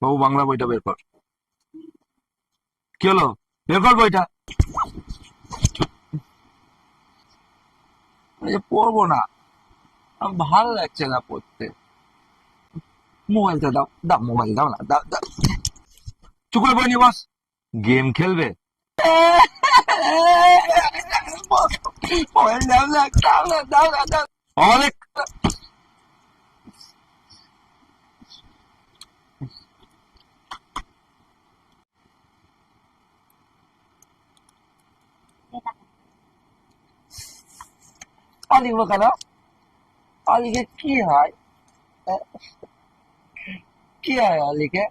বাবু বাংলা বইটা বের কর। কি হলো? বের কর বইটা। পড়বো না, আমার ভালো লাগছে না পড়তে। মোবাইলটা দাও, দাও মোবাইল দাও না, দাও দাও। চুপ করে বই নিয়ে বস। গেম খেলবে? মোবাইল দাও না, দাও না, দাও না, দাও। অনেক। অলিভ কেন? অলিকে কি হয়? কি হয় অলিকে?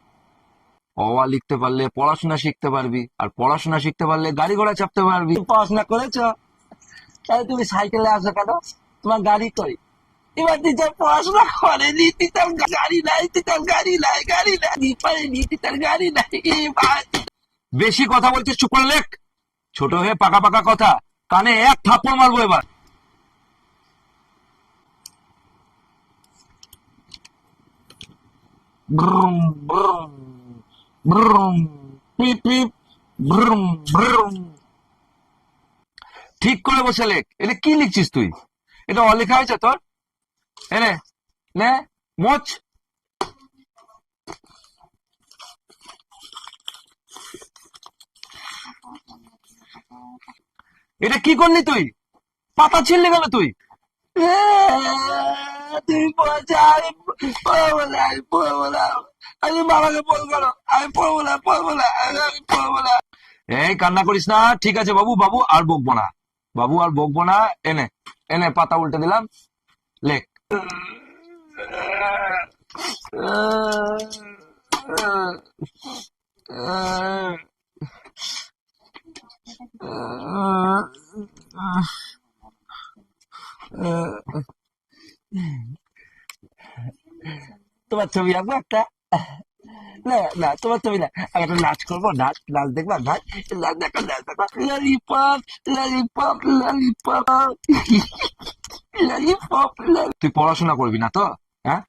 অ আ লিখতে পারলে পড়াশোনা শিখতে পারবি, আর পড়াশোনা শিখতে পারলে গাড়ি ঘোড়া চাপতে পারবি। তুমি পড়াশোনা করেছো, তাহলে তুমি সাইকেলে আসো কেন? তোমার গাড়ি কই? এবার টিচার পড়াশোনা করেনি, টিচার গাড়ি নাই, টিচার গাড়ি নাই, গাড়ি নাই পারেনি, টিচার গাড়ি নাই। এবার বেশি কথা বলছিস, চুপ করে লেখ। ছোট হয়ে পাকা পাকা কথা, কানে এক থাপ্পড় মারবো এবার। ব্রুম ব্রুম ব্রুম, পিপ পিপ, ব্রুম ব্রুম। ঠিক করে বসে লেখ। এটা কি লিখছিস তুই? এটা অলেখা হয়েছে তোর? এনে নে, মোচ। এটা কি করলি তুই? পাতা ছিঁড়লি কেন তুই? তুমি বলছো আমি পড়বো না, আমি পড়বো না। আমি বাবাকে ফোন করো, আমি পড়বো না, পড়বো না, আমি পড়বো না। এই কান্না করিস না, ঠিক আছে বাবু, বাবু আর বকবো না, বাবু আর বকবো না। এনে, এনে পাতা উল্টে দিলাম, লেখ। তোমার ছবি আঁকবো একটা? না না, তোমার ছবি না, আমি একটা নাচ করবো, নাচ নাচ দেখবা, নাচ নাচ দেখো, নাচ দেখো। Lollipop lollipop lollipop lollipop. তুই পড়াশোনা করবি না তো? হ্যাঁ,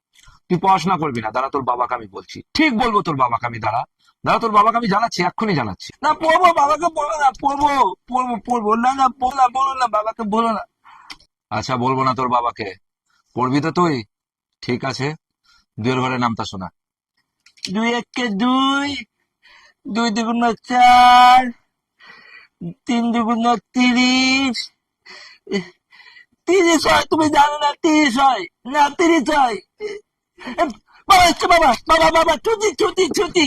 তুই পড়াশোনা করবি না? দাঁড়া, তোর বাবাকে আমি বলছি, ঠিক বলবো তোর বাবাকে আমি। দাঁড়া দাঁড়া, তোর বাবাকে আমি জানাচ্ছি, এক্ষুনি জানাচ্ছি। না পড়বো, বাবাকে বলো না, পড়বো পড়বো পড়বো। না না, বলো না, বলো না, বাবাকে বলো না। আচ্ছা বলবো না তোর বাবাকে, পড়বি তো তুই? ঠিক আছে, দুয়ের ঘরে নামতা শোনা। দুই একে দুই, দুই দুগুণ চার, তিন দুগুণ 30। 30 হয়, তুমি জানো না 30 হয়? না 30 হয়। বাবা এসছে, বাবা বাবা বাবা, ছুটি ছুটি ছুটি।